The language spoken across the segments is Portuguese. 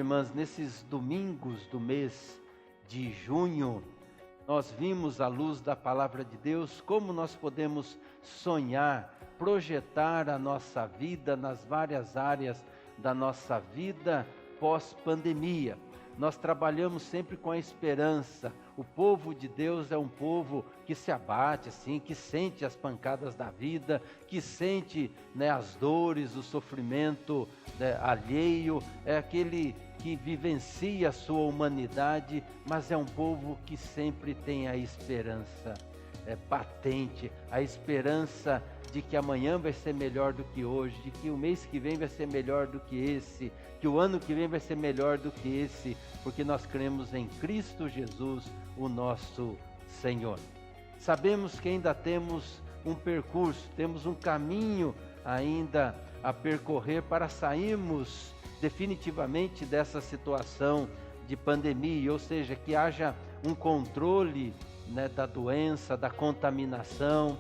irmãs, nesses domingos do mês de junho, nós vimos à luz da palavra de Deus como nós podemos sonhar, projetar a nossa vida nas várias áreas da nossa vida pós-pandemia. Nós trabalhamos sempre com a esperança. O povo de Deus é um povo que se abate, assim, que sente as pancadas da vida, que sente, as dores, o sofrimento alheio, é aquele que vivencia a sua humanidade, mas é um povo que sempre tem a esperança patente, a esperança de que amanhã vai ser melhor do que hoje, de que o mês que vem vai ser melhor do que esse, que o ano que vem vai ser melhor do que esse, porque nós cremos em Cristo Jesus, o nosso Senhor. Sabemos que ainda temos um percurso, temos um caminho ainda a percorrer para sairmos definitivamente dessa situação de pandemia, ou seja, que haja um controle da doença, da contaminação,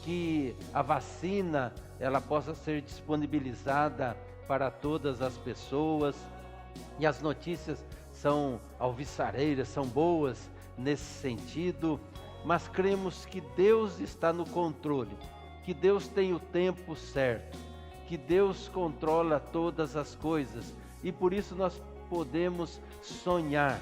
que a vacina ela possa ser disponibilizada para todas as pessoas. E as notícias são alvissareiras, são boas nesse sentido, mas cremos que Deus está no controle, que Deus tem o tempo certo, que Deus controla todas as coisas, e por isso nós podemos sonhar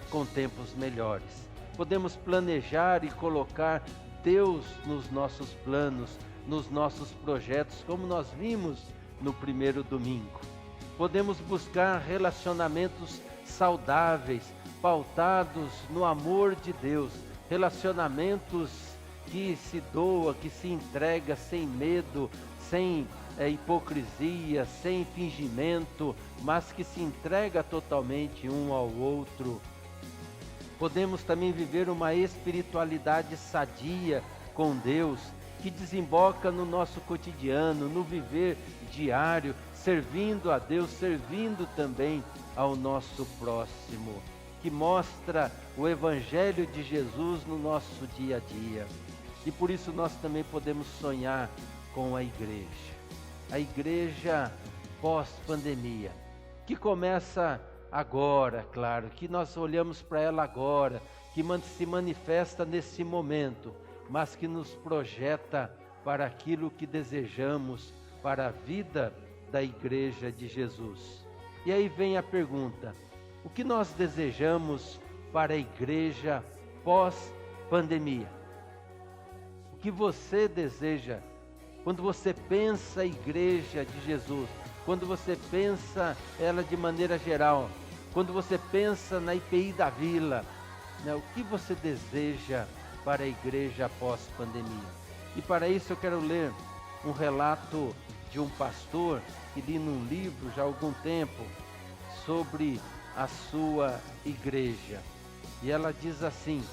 com tempos melhores. Podemos planejar e colocar Deus nos nossos planos, nos nossos projetos, como nós vimos no primeiro domingo. Podemos buscar relacionamentos saudáveis, pautados no amor de Deus, relacionamentos que se doa, que se entrega sem medo, sem hipocrisia, sem fingimento, mas que se entrega totalmente um ao outro. Podemos também viver uma espiritualidade sadia com Deus, que desemboca no nosso cotidiano, no viver diário, servindo a Deus, servindo também ao nosso próximo, que mostra o Evangelho de Jesus no nosso dia a dia. E por isso nós também podemos sonhar com a igreja pós-pandemia, que começa agora, claro, que nós olhamos para ela agora, que se manifesta nesse momento, mas que nos projeta para aquilo que desejamos, para a vida da igreja de Jesus. E aí vem a pergunta: o que nós desejamos para a igreja pós-pandemia? O que você deseja quando você pensa a igreja de Jesus? Quando você pensa ela de maneira geral? Quando você pensa na IPI da Vila, o que você deseja para a igreja pós-pandemia? E para isso eu quero ler um relato de um pastor que li num livro já há algum tempo sobre a sua igreja. E ela diz assim: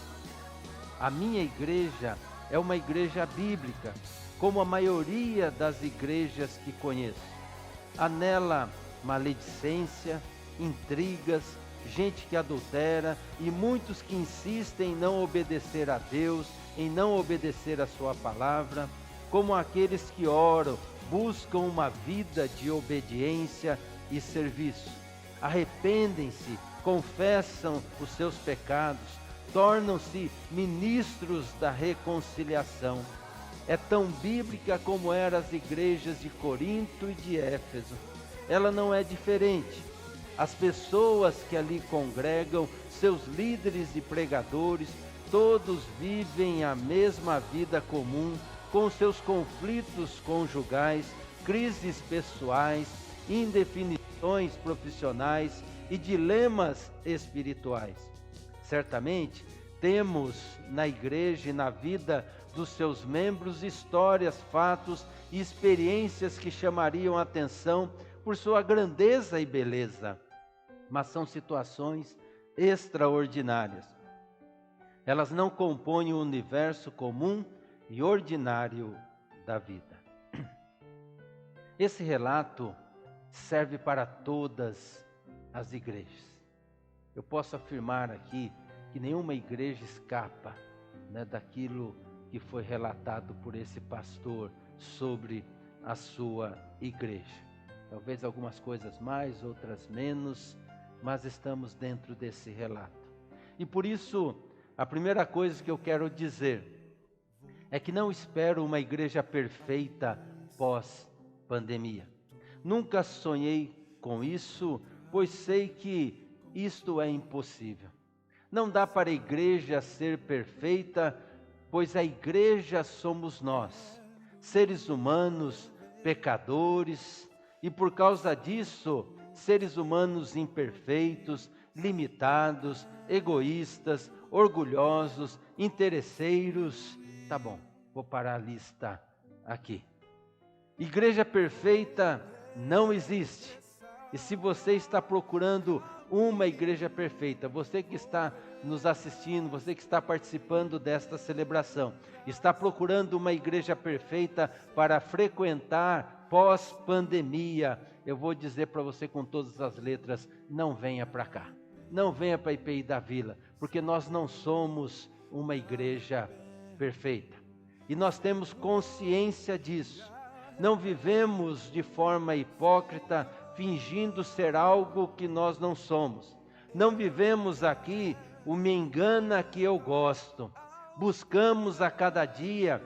a minha igreja é uma igreja bíblica, como a maioria das igrejas que conheço. Há nela maledicência, intrigas, gente que adultera e muitos que insistem em não obedecer a Deus, em não obedecer a sua palavra, como aqueles que oram, buscam uma vida de obediência e serviço. Arrependem-se, confessam os seus pecados, tornam-se ministros da reconciliação. É tão bíblica como eram as igrejas de Corinto e de Éfeso. Ela não é diferente. As pessoas que ali congregam, seus líderes e pregadores, todos vivem a mesma vida comum, com seus conflitos conjugais, crises pessoais, indefinições profissionais e dilemas espirituais. Certamente, temos na igreja e na vida dos seus membros histórias, fatos e experiências que chamariam a atenção por sua grandeza e beleza. Mas são situações extraordinárias. Elas não compõem o universo comum e ordinário da vida. Esse relato serve para todas as igrejas. Eu posso afirmar aqui que nenhuma igreja escapa daquilo que foi relatado por esse pastor sobre a sua igreja. Talvez algumas coisas mais, outras menos, mas estamos dentro desse relato. E por isso, a primeira coisa que eu quero dizer é que não espero uma igreja perfeita pós-pandemia. Nunca sonhei com isso, pois sei que isto é impossível. Não dá para a igreja ser perfeita, pois a igreja somos nós, seres humanos, pecadores, e por causa disso, seres humanos imperfeitos, limitados, egoístas, orgulhosos, interesseiros. Tá bom, vou parar a lista aqui. Igreja perfeita não existe. E se você está procurando uma igreja perfeita, você que está nos assistindo, você que está participando desta celebração, está procurando uma igreja perfeita para frequentar pós-pandemia, eu vou dizer para você com todas as letras, não venha para cá. Não venha para a IPI da Vila, porque nós não somos uma igreja perfeita. E nós temos consciência disso. Não vivemos de forma hipócrita, fingindo ser algo que nós não somos. Não vivemos aqui o me engana que eu gosto. Buscamos a cada dia,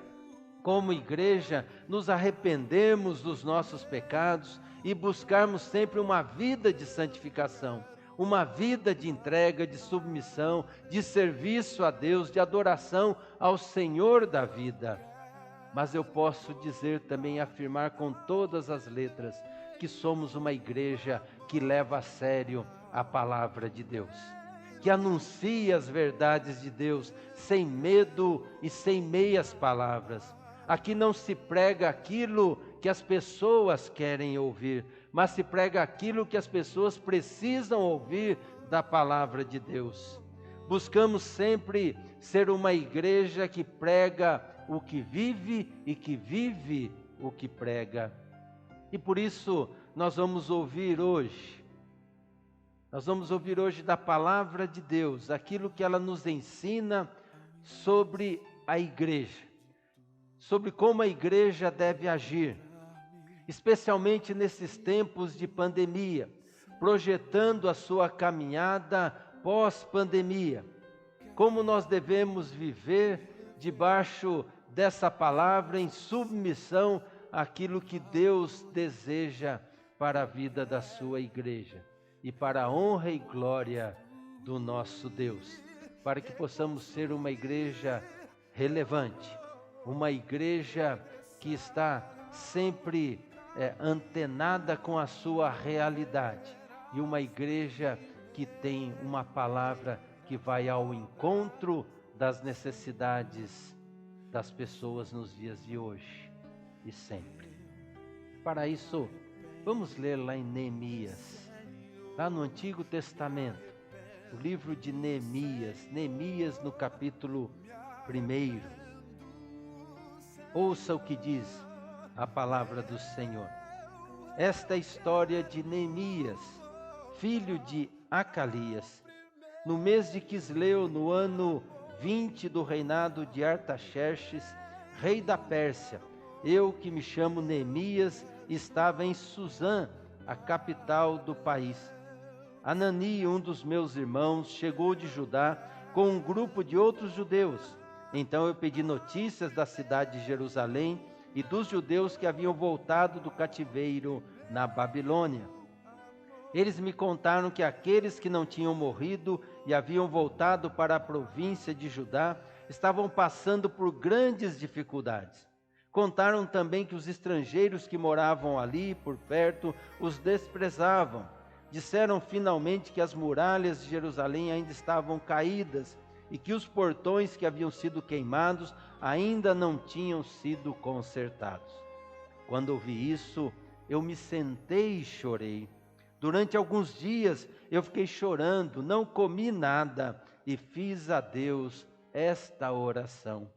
como igreja, nos arrependermos dos nossos pecados e buscarmos sempre uma vida de santificação, uma vida de entrega, de submissão, de serviço a Deus, de adoração ao Senhor da vida. Mas eu posso dizer também, afirmar com todas as letras, que somos uma igreja que leva a sério a palavra de Deus, que anuncia as verdades de Deus, sem medo e sem meias palavras. Aqui não se prega aquilo que as pessoas querem ouvir, mas se prega aquilo que as pessoas precisam ouvir da palavra de Deus. Buscamos sempre ser uma igreja que prega o que vive e que vive o que prega. E por isso nós vamos ouvir hoje da palavra de Deus, aquilo que ela nos ensina sobre a igreja, sobre como a igreja deve agir, especialmente nesses tempos de pandemia, projetando a sua caminhada pós-pandemia, como nós devemos viver debaixo dessa palavra em submissão àquilo que Deus deseja para a vida da sua igreja e para a honra e glória do nosso Deus, para que possamos ser uma igreja relevante, uma igreja que está sempre antenada com a sua realidade e uma igreja que tem uma palavra que vai ao encontro das necessidades das pessoas nos dias de hoje e sempre. Para isso, vamos ler lá em Neemias, lá no Antigo Testamento, o livro de Neemias no capítulo 1. Ouça o que diz a palavra do Senhor. Esta é a história de Neemias, filho de Acalias, no mês de Quisleu, no ano 20 do reinado de Artaxerxes, rei da Pérsia. Eu, que me chamo Neemias, estava em Suzã, a capital do país. Anani, um dos meus irmãos, chegou de Judá com um grupo de outros judeus. Então eu pedi notícias da cidade de Jerusalém e dos judeus que haviam voltado do cativeiro na Babilônia. Eles me contaram que aqueles que não tinham morrido e haviam voltado para a província de Judá estavam passando por grandes dificuldades. Contaram também que os estrangeiros que moravam ali por perto os desprezavam. Disseram finalmente que as muralhas de Jerusalém ainda estavam caídas e que os portões que haviam sido queimados ainda não tinham sido consertados. Quando ouvi isso, eu me sentei e chorei. Durante alguns dias eu fiquei chorando, não comi nada e fiz a Deus esta oração.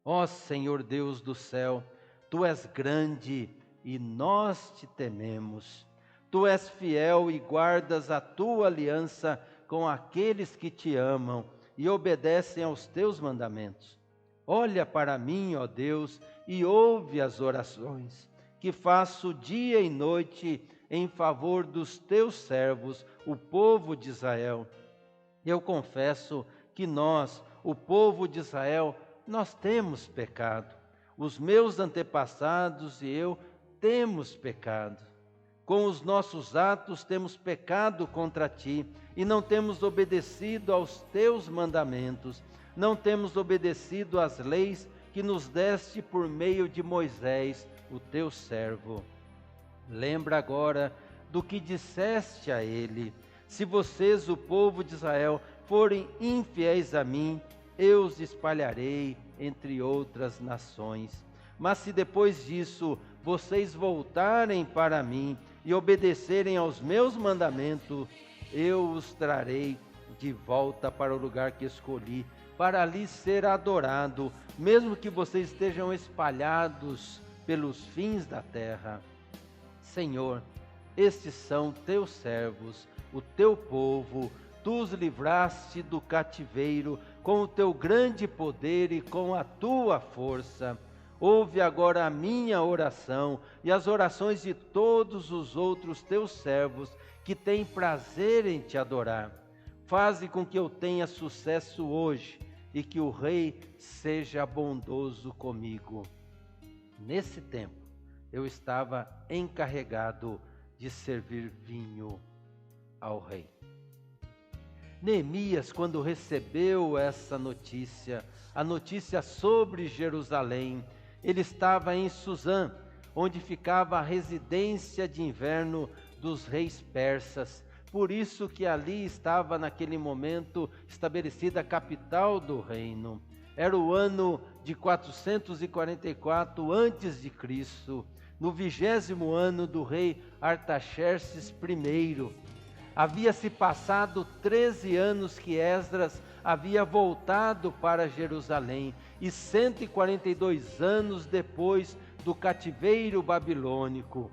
Ó Senhor Deus do céu, Tu és grande e nós te tememos. Tu és fiel e guardas a Tua aliança com aqueles que te amam e obedecem aos Teus mandamentos. Olha para mim, ó Deus, e ouve as orações que faço dia e noite em favor dos teus servos, o povo de Israel. Eu confesso que nós, o povo de Israel, nós temos pecado. Os meus antepassados e eu temos pecado. Com os nossos atos temos pecado contra ti e não temos obedecido aos teus mandamentos, não temos obedecido às leis que nos deste por meio de Moisés, o teu servo. Lembra agora do que disseste a ele: se vocês, o povo de Israel, forem infiéis a mim, eu os espalharei entre outras nações. Mas se depois disso vocês voltarem para mim e obedecerem aos meus mandamentos, eu os trarei de volta para o lugar que escolhi, para ali ser adorado, mesmo que vocês estejam espalhados pelos fins da terra. Senhor, estes são teus servos, o teu povo, tu os livraste do cativeiro com o teu grande poder e com a tua força. Ouve agora a minha oração e as orações de todos os outros teus servos que têm prazer em te adorar. Faze com que eu tenha sucesso hoje e que o rei seja bondoso comigo. Nesse tempo, eu estava encarregado de servir vinho ao rei. Neemias, quando recebeu essa notícia, a notícia sobre Jerusalém, ele estava em Suzã, onde ficava a residência de inverno dos reis persas. Por isso que ali estava naquele momento estabelecida a capital do reino. Era o ano de 444 a.C., no 20º ano do rei Artaxerxes I. Havia-se passado 13 anos que Esdras havia voltado para Jerusalém e 142 anos depois do cativeiro babilônico,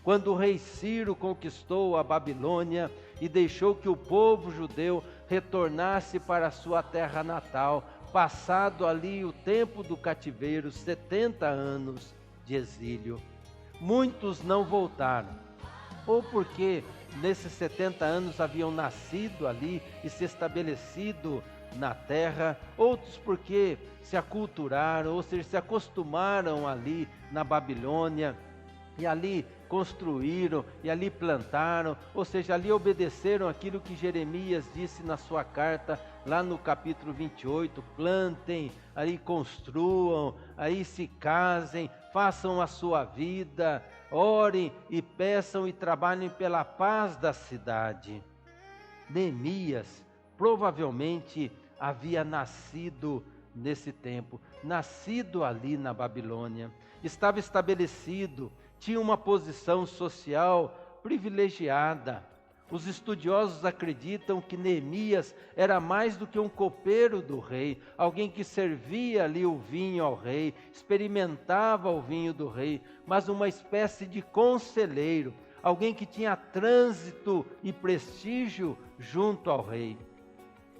quando o rei Ciro conquistou a Babilônia e deixou que o povo judeu retornasse para sua terra natal, passado ali o tempo do cativeiro, 70 anos de exílio. Muitos não voltaram, ou porque nesses 70 anos haviam nascido ali e se estabelecido na terra, outros porque se aculturaram, ou seja, se acostumaram ali na Babilônia, e ali construíram, e ali plantaram, ou seja, ali obedeceram aquilo que Jeremias disse na sua carta, lá no capítulo 28, plantem, aí construam, aí se casem, façam a sua vida, orem e peçam e trabalhem pela paz da cidade. Neemias provavelmente havia nascido nesse tempo, nascido ali na Babilônia, estava estabelecido, tinha uma posição social privilegiada. Os estudiosos acreditam que Neemias era mais do que um copeiro do rei, alguém que servia ali o vinho ao rei, experimentava o vinho do rei, mas uma espécie de conselheiro, alguém que tinha trânsito e prestígio junto ao rei.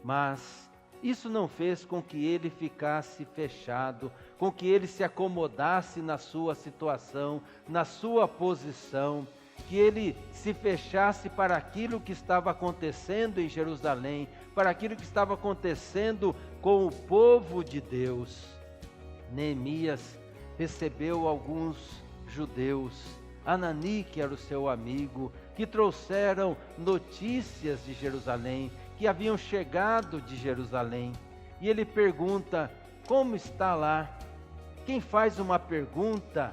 Mas isso não fez com que ele ficasse fechado, com que ele se acomodasse na sua situação, na sua posição, que ele se fechasse para aquilo que estava acontecendo em Jerusalém, para aquilo que estava acontecendo com o povo de Deus. Neemias recebeu alguns judeus, Anani, que era o seu amigo, que trouxeram notícias de Jerusalém, que haviam chegado de Jerusalém. E ele pergunta: como está lá? Quem faz uma pergunta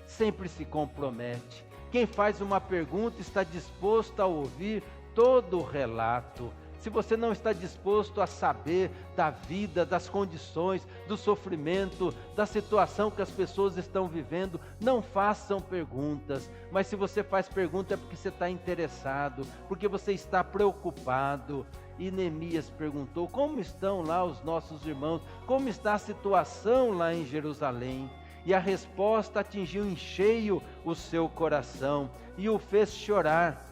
sempre se compromete. Quem faz uma pergunta está disposto a ouvir todo o relato. Se você não está disposto a saber da vida, das condições, do sofrimento, da situação que as pessoas estão vivendo, não façam perguntas. Mas se você faz pergunta é porque você está interessado, porque você está preocupado. E Neemias perguntou: como estão lá os nossos irmãos? Como está a situação lá em Jerusalém? E a resposta atingiu em cheio o seu coração e o fez chorar.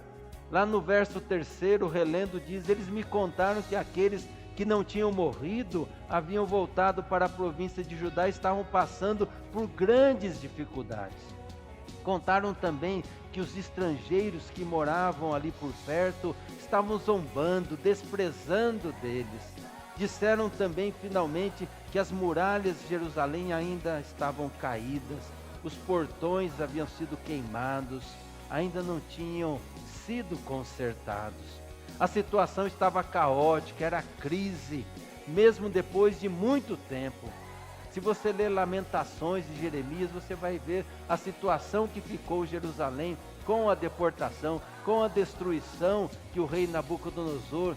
Lá no verso 3, relendo, diz: eles me contaram que aqueles que não tinham morrido haviam voltado para a província de Judá e estavam passando por grandes dificuldades. Contaram também que os estrangeiros que moravam ali por perto estavam zombando, desprezando deles. Disseram também, finalmente, que as muralhas de Jerusalém ainda estavam caídas, os portões haviam sido queimados, ainda não tinham sido consertados. A situação estava caótica, era crise, mesmo depois de muito tempo. Se você ler Lamentações de Jeremias, você vai ver a situação que ficou Jerusalém com a deportação, com a destruição que o rei Nabucodonosor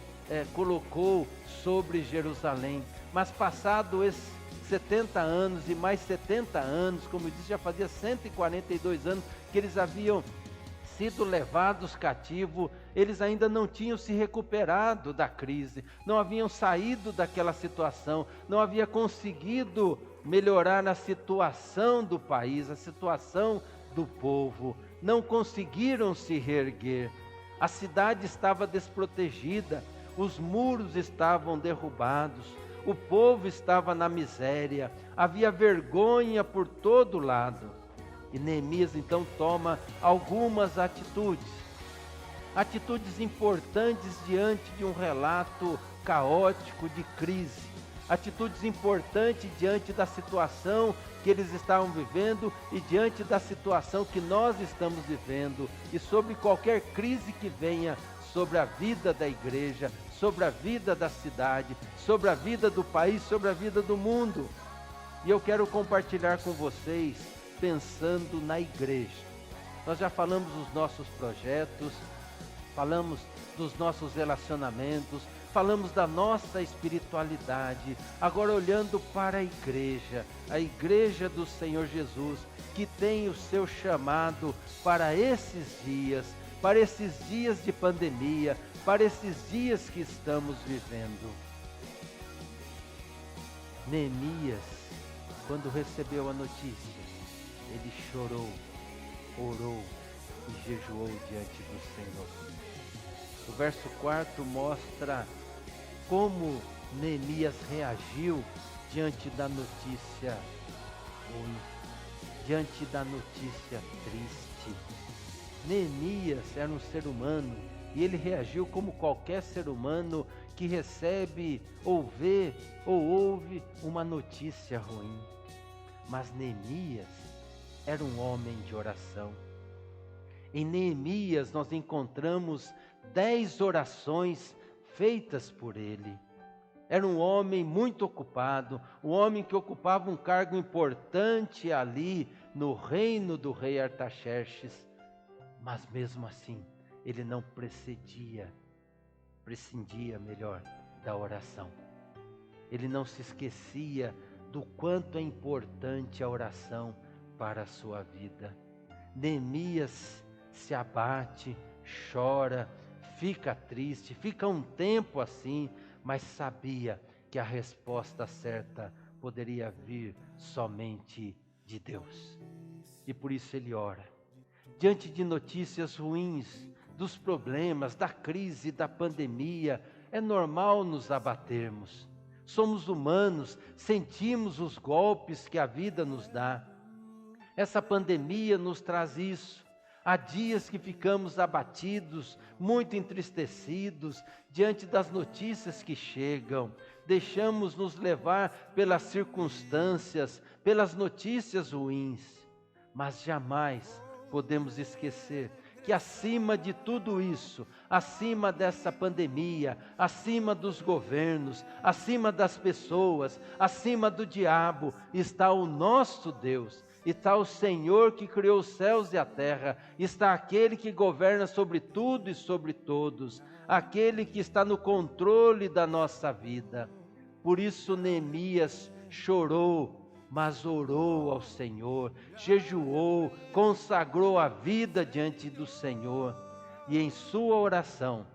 colocou sobre Jerusalém. Mas passado esses 70 anos e mais 70 anos, como eu disse, já fazia 142 anos que eles haviam sido levados cativos, eles ainda não tinham se recuperado da crise, não haviam saído daquela situação, não havia conseguido melhorar a situação do país, a situação do povo, não conseguiram se reerguer. A cidade estava desprotegida, os muros estavam derrubados, o povo estava na miséria, havia vergonha por todo lado. E Neemias então toma algumas atitudes importantes diante de um relato caótico de crise, atitudes importantes diante da situação que eles estavam vivendo e diante da situação que nós estamos vivendo e sobre qualquer crise que venha sobre a vida da igreja, sobre a vida da cidade, sobre a vida do país, sobre a vida do mundo. E eu quero compartilhar com vocês pensando na igreja. Nós já falamos dos nossos projetos, falamos dos nossos relacionamentos, falamos da nossa espiritualidade. Agora olhando para a igreja do Senhor Jesus, que tem o seu chamado para esses dias de pandemia, para esses dias que estamos vivendo. Neemias, quando recebeu a notícia, ele chorou, orou e jejuou diante do Senhor. O verso 4 mostra como Neemias reagiu diante da notícia ruim, diante da notícia triste. Neemias era um ser humano e ele reagiu como qualquer ser humano que recebe ou vê ou ouve uma notícia ruim. Mas Neemias era um homem de oração. Em Neemias nós encontramos 10 orações feitas por ele. Era um homem muito ocupado, um homem que ocupava um cargo importante ali no reino do rei Artaxerxes. Mas mesmo assim, ele não prescindia da oração. Ele não se esquecia do quanto é importante a oração para a sua vida. Neemias se abate, chora, fica triste, fica um tempo assim, mas sabia que a resposta certa poderia vir somente de Deus. E por isso ele ora. Diante de notícias ruins, dos problemas, da crise, da pandemia, é normal nos abatermos. Somos humanos, sentimos os golpes que a vida nos dá. Essa pandemia nos traz isso. Há dias que ficamos abatidos, muito entristecidos, diante das notícias que chegam. Deixamos nos levar pelas circunstâncias, pelas notícias ruins. Mas jamais podemos esquecer que acima de tudo isso, acima dessa pandemia, acima dos governos, acima das pessoas, acima do diabo, está o nosso Deus. Está o Senhor que criou os céus e a terra, está aquele que governa sobre tudo e sobre todos, aquele que está no controle da nossa vida. Por isso Neemias chorou, mas orou ao Senhor, jejuou, consagrou a vida diante do Senhor. E em sua oração,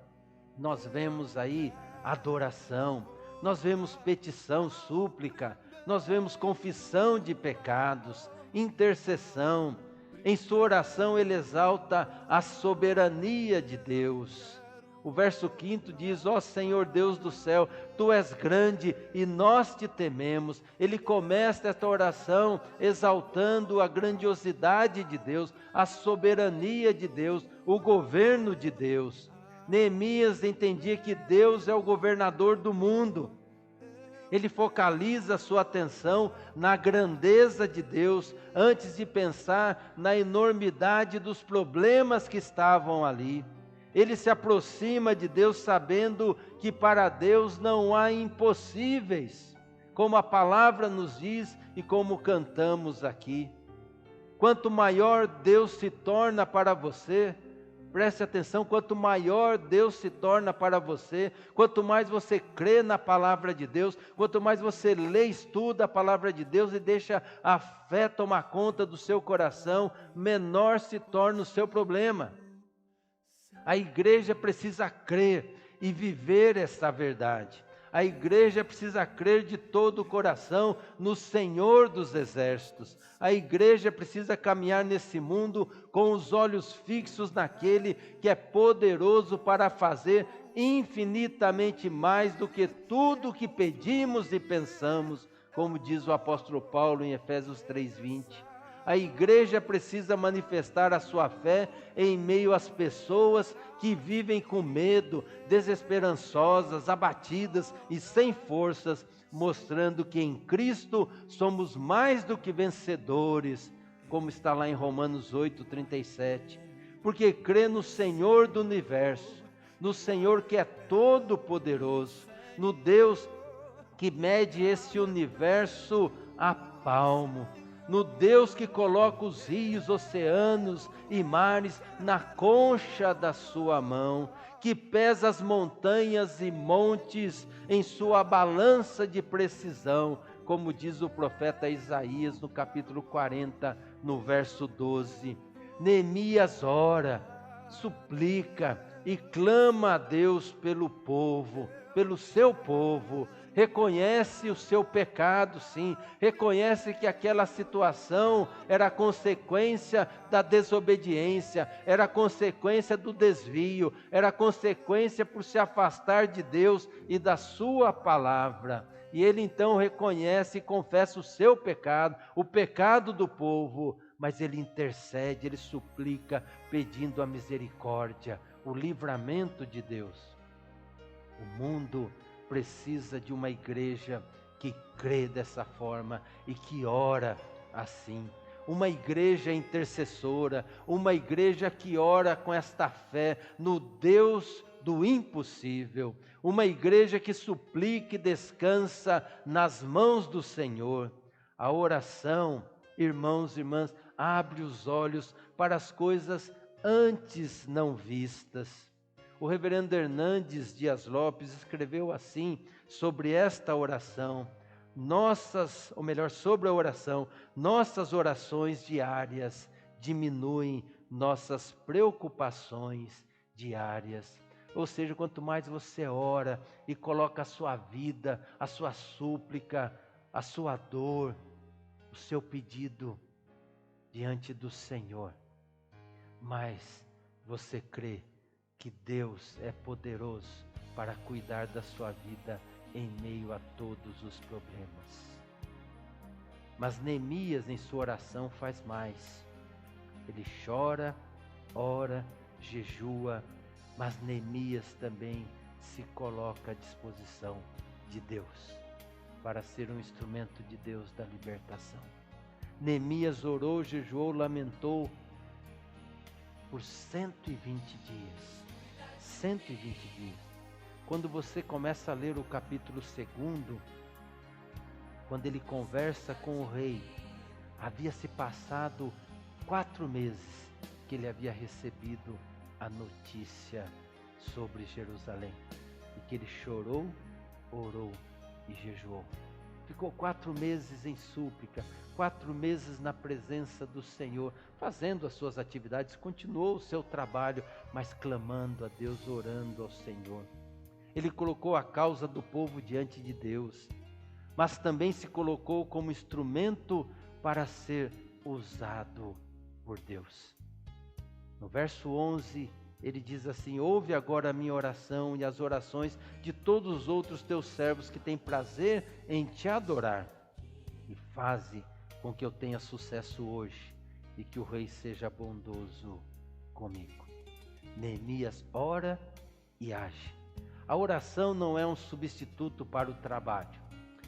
nós vemos aí adoração, nós vemos petição, súplica, nós vemos confissão de pecados, intercessão. Em sua oração ele exalta a soberania de Deus. O verso 5 diz: ó Senhor Deus do céu, Tu és grande e nós te tememos. Ele começa esta oração exaltando a grandiosidade de Deus, a soberania de Deus, o governo de Deus. Neemias entendia que Deus é o governador do mundo. Ele focaliza sua atenção na grandeza de Deus, antes de pensar na enormidade dos problemas que estavam ali. Ele se aproxima de Deus sabendo que para Deus não há impossíveis, como a palavra nos diz e como cantamos aqui. Quanto maior Deus se torna para você, preste atenção, quanto maior Deus se torna para você, quanto mais você crê na palavra de Deus, quanto mais você lê e estuda a palavra de Deus e deixa a fé tomar conta do seu coração, menor se torna o seu problema. A igreja precisa crer e viver essa verdade. A igreja precisa crer de todo o coração no Senhor dos Exércitos. A igreja precisa caminhar nesse mundo com os olhos fixos naquele que é poderoso para fazer infinitamente mais do que tudo o que pedimos e pensamos, como diz o apóstolo Paulo em Efésios 3:20. A igreja precisa manifestar a sua fé em meio às pessoas que vivem com medo, desesperançosas, abatidas e sem forças, mostrando que em Cristo somos mais do que vencedores, como está lá em Romanos 8:37. Porque crê no Senhor do universo, no Senhor que é todo poderoso, no Deus que mede esse universo a palmo, no Deus que coloca os rios, oceanos e mares na concha da sua mão, que pesa as montanhas e montes em sua balança de precisão, como diz o profeta Isaías no capítulo 40, no verso 12. Neemias ora, suplica e clama a Deus pelo povo, pelo seu povo. Reconhece o seu pecado, sim, reconhece que aquela situação era consequência da desobediência, era consequência do desvio, era consequência por se afastar de Deus e da sua palavra. E ele então reconhece e confessa o seu pecado, o pecado do povo, mas ele intercede, ele suplica, pedindo a misericórdia, o livramento de Deus. O mundo precisa de uma igreja que crê dessa forma e que ora assim. Uma igreja intercessora, uma igreja que ora com esta fé no Deus do impossível. Uma igreja que suplica e descansa nas mãos do Senhor. A oração, irmãos e irmãs, abre os olhos para as coisas antes não vistas. O reverendo Hernandes Dias Lopes escreveu assim sobre esta oração, sobre a oração: nossas orações diárias diminuem nossas preocupações diárias. Ou seja, quanto mais você ora e coloca a sua vida, a sua súplica, a sua dor, o seu pedido diante do Senhor, mais você crê que Deus é poderoso para cuidar da sua vida em meio a todos os problemas. Mas Neemias, em sua oração, faz mais. Ele chora, ora, jejua, mas Neemias também se coloca à disposição de Deus, para ser um instrumento de Deus da libertação. Neemias orou, jejuou, lamentou por 120 dias. 120 dias. Quando você começa a ler o capítulo 2, quando ele conversa com o rei, havia se passado 4 meses que ele havia recebido a notícia sobre Jerusalém, e que ele chorou, orou e jejuou. Ficou 4 meses em súplica, 4 meses na presença do Senhor, fazendo as suas atividades, continuou o seu trabalho, mas clamando a Deus, orando ao Senhor. Ele colocou a causa do povo diante de Deus, mas também se colocou como instrumento para ser usado por Deus. No verso 11 Ele diz assim: ouve agora a minha oração e as orações de todos os outros teus servos que têm prazer em te adorar. E faze com que eu tenha sucesso hoje e que o rei seja bondoso comigo. Neemias ora e age. A oração não é um substituto para o trabalho,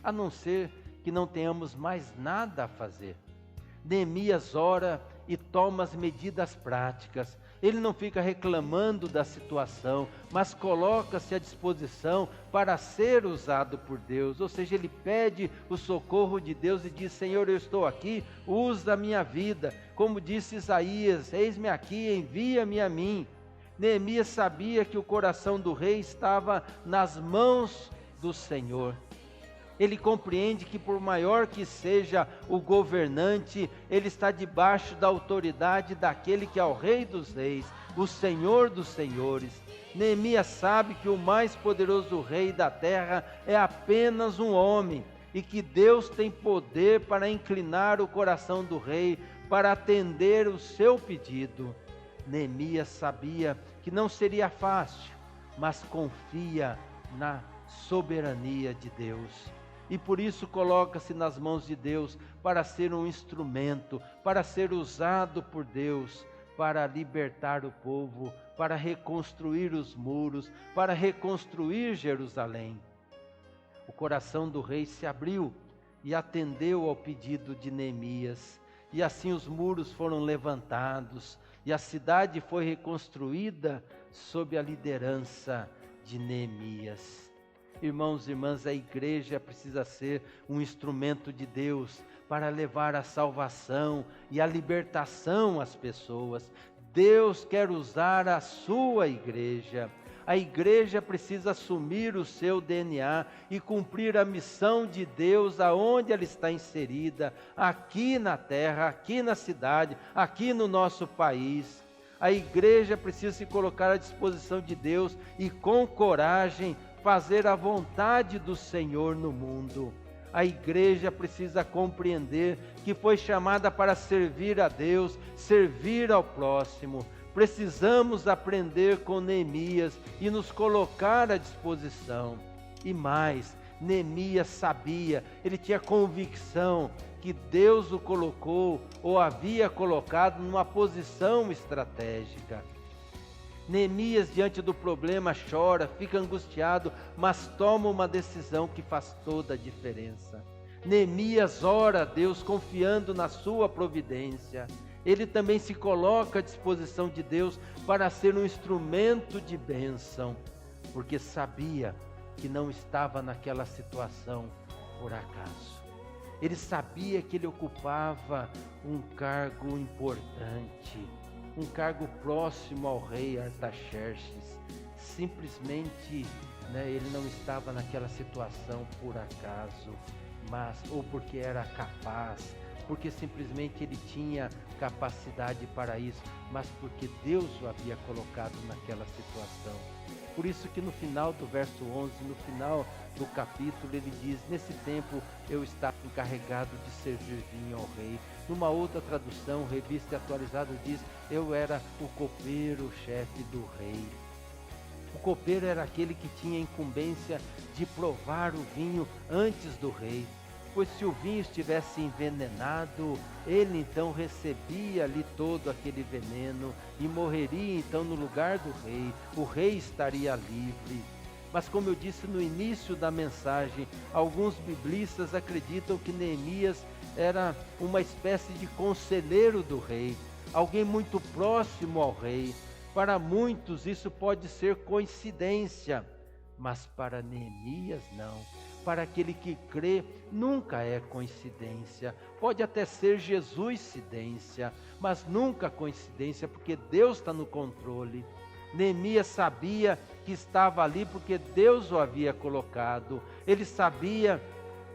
a não ser que não tenhamos mais nada a fazer. Neemias ora e toma as medidas práticas. Ele não fica reclamando da situação, mas coloca-se à disposição para ser usado por Deus. Ou seja, ele pede o socorro de Deus e diz: Senhor, eu estou aqui, usa a minha vida. Como disse Isaías: eis-me aqui, envia-me a mim. Neemias sabia que o coração do rei estava nas mãos do Senhor. Ele compreende que, por maior que seja o governante, ele está debaixo da autoridade daquele que é o Rei dos Reis, o Senhor dos Senhores. Neemias sabe que o mais poderoso rei da terra é apenas um homem, e que Deus tem poder para inclinar o coração do rei, para atender o seu pedido. Neemias sabia que não seria fácil, mas confia na soberania de Deus. E por isso coloca-se nas mãos de Deus para ser um instrumento, para ser usado por Deus, para libertar o povo, para reconstruir os muros, para reconstruir Jerusalém. O coração do rei se abriu e atendeu ao pedido de Neemias. E assim os muros foram levantados e a cidade foi reconstruída sob a liderança de Neemias. Irmãos e irmãs, a igreja precisa ser um instrumento de Deus para levar a salvação e a libertação às pessoas. Deus quer usar a sua igreja. A igreja precisa assumir o seu DNA e cumprir a missão de Deus aonde ela está inserida, aqui na terra, aqui na cidade, aqui no nosso país. A igreja precisa se colocar à disposição de Deus e com coragem fazer a vontade do Senhor no mundo. A igreja precisa compreender que foi chamada para servir a Deus, servir ao próximo. Precisamos aprender com Neemias e nos colocar à disposição. E mais, Neemias sabia, ele tinha convicção que Deus o colocou ou havia colocado numa posição estratégica. Neemias, diante do problema, chora, fica angustiado, mas toma uma decisão que faz toda a diferença. Neemias ora a Deus confiando na sua providência. Ele também se coloca à disposição de Deus para ser um instrumento de bênção, porque sabia que não estava naquela situação por acaso. Ele sabia que ele ocupava um cargo importante, um cargo próximo ao rei Artaxerxes. Simplesmente, ele não estava naquela situação por acaso, mas ou porque era capaz, porque simplesmente ele tinha capacidade para isso, mas porque Deus o havia colocado naquela situação. Por isso que no final do verso 11, no final do capítulo, ele diz: nesse tempo eu estava encarregado de servir vinho ao rei. Numa outra tradução, Revista Atualizada, diz: eu era o copeiro-chefe do rei. O copeiro era aquele que tinha a incumbência de provar o vinho antes do rei, pois se o vinho estivesse envenenado, ele então recebia ali todo aquele veneno e morreria então no lugar do rei. O rei estaria livre. Mas como eu disse no início da mensagem, alguns biblistas acreditam que Neemias era uma espécie de conselheiro do rei, alguém muito próximo ao rei. Para muitos isso pode ser coincidência, mas para Neemias não. Para aquele que crê, nunca é coincidência. Pode até ser Jesuscidência, mas nunca coincidência, porque Deus está no controle. Neemias sabia que estava ali porque Deus o havia colocado. Ele sabia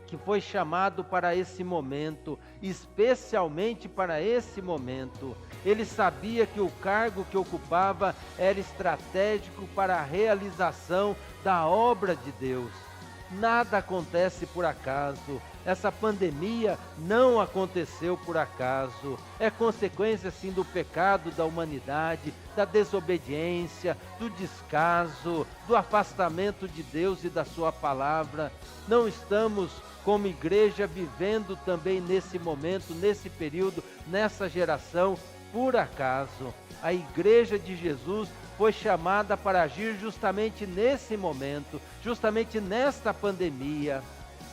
que foi chamado para esse momento, especialmente para esse momento. Ele sabia que o cargo que ocupava era estratégico para a realização da obra de Deus. Nada acontece por acaso, Essa pandemia não aconteceu por acaso. É consequência, sim, do pecado da humanidade, da desobediência, do descaso, do afastamento de Deus e da sua palavra. Não estamos, como igreja, vivendo também nesse momento, nesse período, nessa geração, por acaso. A igreja de Jesus foi chamada para agir justamente nesse momento, justamente nesta pandemia.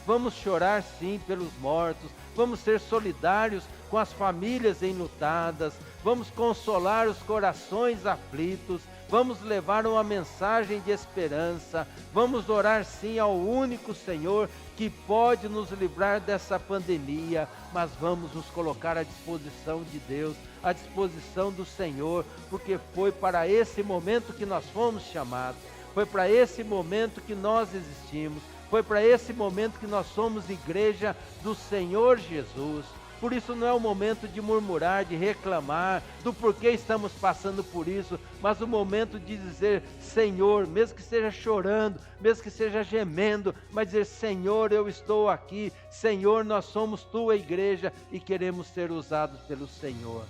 Vamos chorar sim pelos mortos, vamos ser solidários com as famílias enlutadas, vamos consolar os corações aflitos, vamos levar uma mensagem de esperança, vamos orar sim ao único Senhor que pode nos livrar dessa pandemia, mas vamos nos colocar à disposição de Deus, à disposição do Senhor, porque foi para esse momento que nós fomos chamados, foi para esse momento que nós existimos, foi para esse momento que nós somos igreja do Senhor Jesus. Por isso não é o momento de murmurar, de reclamar, do porquê estamos passando por isso, mas o momento de dizer, Senhor, mesmo que seja chorando, mesmo que seja gemendo, mas dizer, Senhor, eu estou aqui, Senhor, nós somos tua igreja e queremos ser usados pelo Senhor.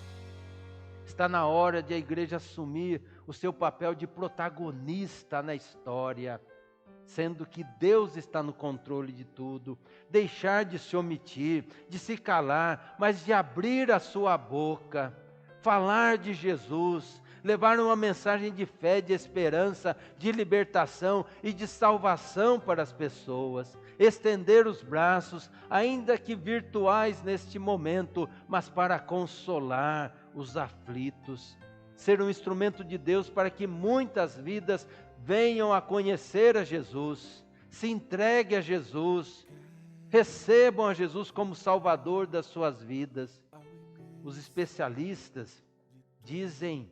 Está na hora de a igreja assumir o seu papel de protagonista na história, sendo que Deus está no controle de tudo, deixar de se omitir, de se calar, mas de abrir a sua boca, falar de Jesus, levar uma mensagem de fé, de esperança, de libertação e de salvação para as pessoas, estender os braços, ainda que virtuais neste momento, mas para consolar os aflitos, ser um instrumento de Deus para que muitas vidas venham a conhecer a Jesus, se entreguem a Jesus, recebam a Jesus como Salvador das suas vidas. Os especialistas dizem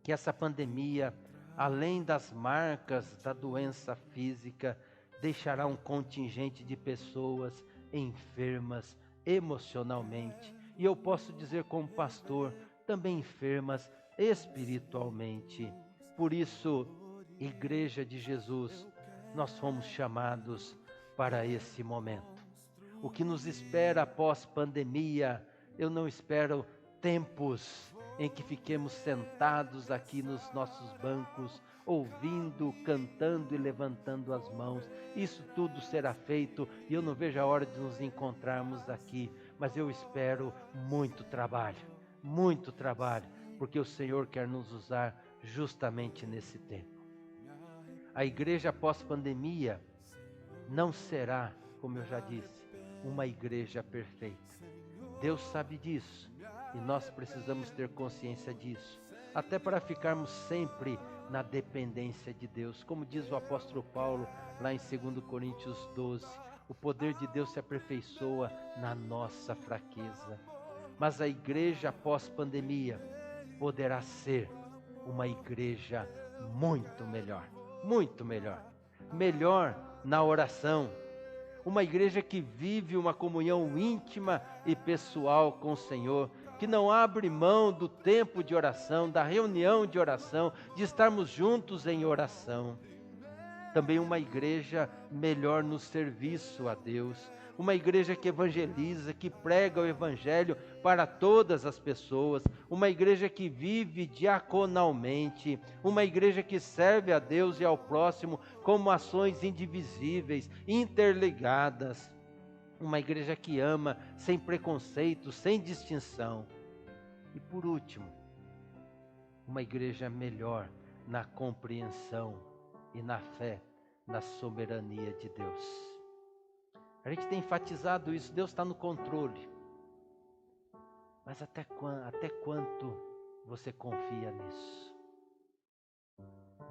que essa pandemia, além das marcas da doença física, deixará um contingente de pessoas enfermas emocionalmente. E eu posso dizer como pastor, também enfermas espiritualmente. Por isso, Igreja de Jesus, nós fomos chamados para esse momento. O que nos espera após pandemia, eu não espero tempos em que fiquemos sentados aqui nos nossos bancos, ouvindo, cantando e levantando as mãos. Isso tudo será feito e eu não vejo a hora de nos encontrarmos aqui, mas eu espero muito trabalho, porque o Senhor quer nos usar justamente nesse tempo. A igreja pós-pandemia não será, como eu já disse, uma igreja perfeita. Deus sabe disso e nós precisamos ter consciência disso, até para ficarmos sempre na dependência de Deus. Como diz o apóstolo Paulo lá em 2 Coríntios 12, o poder de Deus se aperfeiçoa na nossa fraqueza. Mas a igreja pós-pandemia poderá ser uma igreja muito melhor. Muito melhor na oração, uma igreja que vive uma comunhão íntima e pessoal com o Senhor, que não abre mão do tempo de oração, da reunião de oração, de estarmos juntos em oração. Também uma igreja melhor no serviço a Deus, uma igreja que evangeliza, que prega o evangelho para todas as pessoas, uma igreja que vive diaconalmente, uma igreja que serve a Deus e ao próximo como ações indivisíveis, interligadas, uma igreja que ama sem preconceito, sem distinção. E por último, uma igreja melhor na compreensão e na fé, na soberania de Deus. A gente tem enfatizado isso, Deus está no controle. Mas até quanto você confia nisso?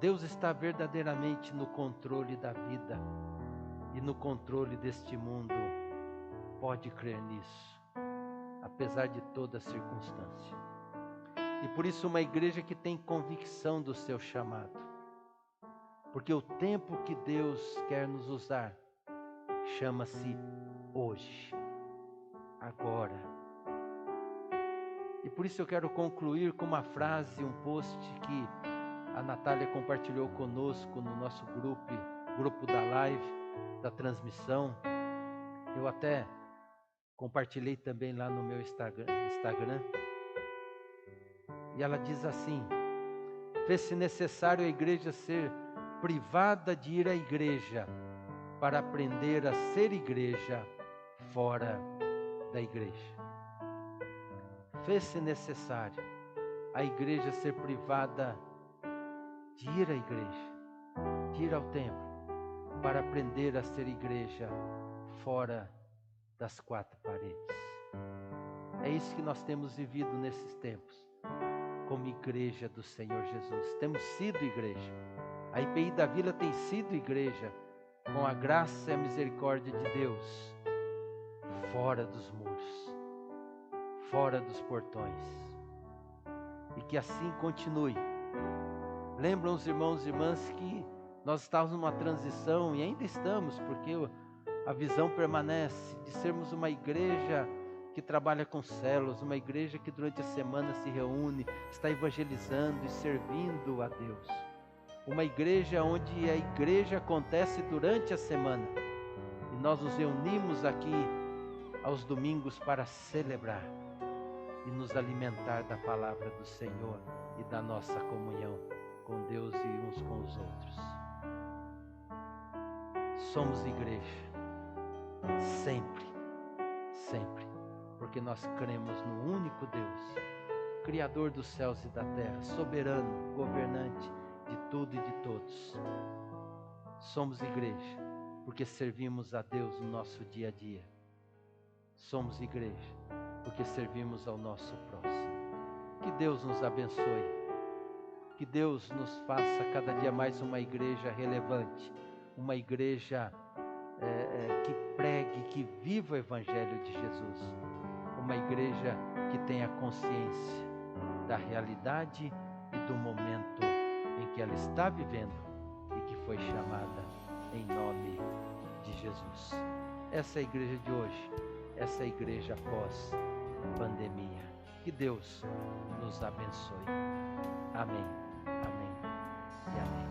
Deus está verdadeiramente no controle da vida e no controle deste mundo. Pode crer nisso, apesar de toda circunstância. E por isso uma igreja que tem convicção do seu chamado. Porque o tempo que Deus quer nos usar chama-se hoje, agora. E por isso eu quero concluir com uma frase, um post que a Natália compartilhou conosco no nosso grupo da live, da transmissão. Eu até Compartilhei também lá no meu Instagram. E ela diz assim: fez-se necessário a igreja ser privada de ir à igreja para aprender a ser igreja fora da igreja. Fez-se necessário a igreja ser privada de ir à igreja, de ir ao templo, para aprender a ser igreja fora das quatro paredes. É isso que nós temos vivido nesses tempos, como igreja do Senhor Jesus. Temos sido igreja. A IPI da Vila tem sido igreja, com a graça e a misericórdia de Deus, fora dos muros, fora dos portões. E que assim continue. Lembram os irmãos e irmãs que nós estávamos numa transição, e ainda estamos, porque a visão permanece de sermos uma igreja que trabalha com células, uma igreja que durante a semana se reúne, está evangelizando e servindo a Deus. Uma igreja onde a igreja acontece durante a semana. E nós nos reunimos aqui aos domingos para celebrar e nos alimentar da palavra do Senhor e da nossa comunhão com Deus e uns com os outros. Somos igreja, sempre, sempre, porque nós cremos no único Deus, Criador dos céus e da terra, soberano, governante de tudo e de todos. Somos igreja, porque servimos a Deus no nosso dia a dia. Somos igreja, porque servimos ao nosso próximo. Que Deus nos abençoe. Que Deus nos faça cada dia mais uma igreja relevante, uma igreja que pregue, que viva o Evangelho de Jesus, uma igreja que tenha consciência da realidade e do momento em que ela está vivendo e que foi chamada em nome de Jesus. Essa é a igreja de hoje, essa é a igreja pós-pandemia. Que Deus nos abençoe. Amém, amém e amém.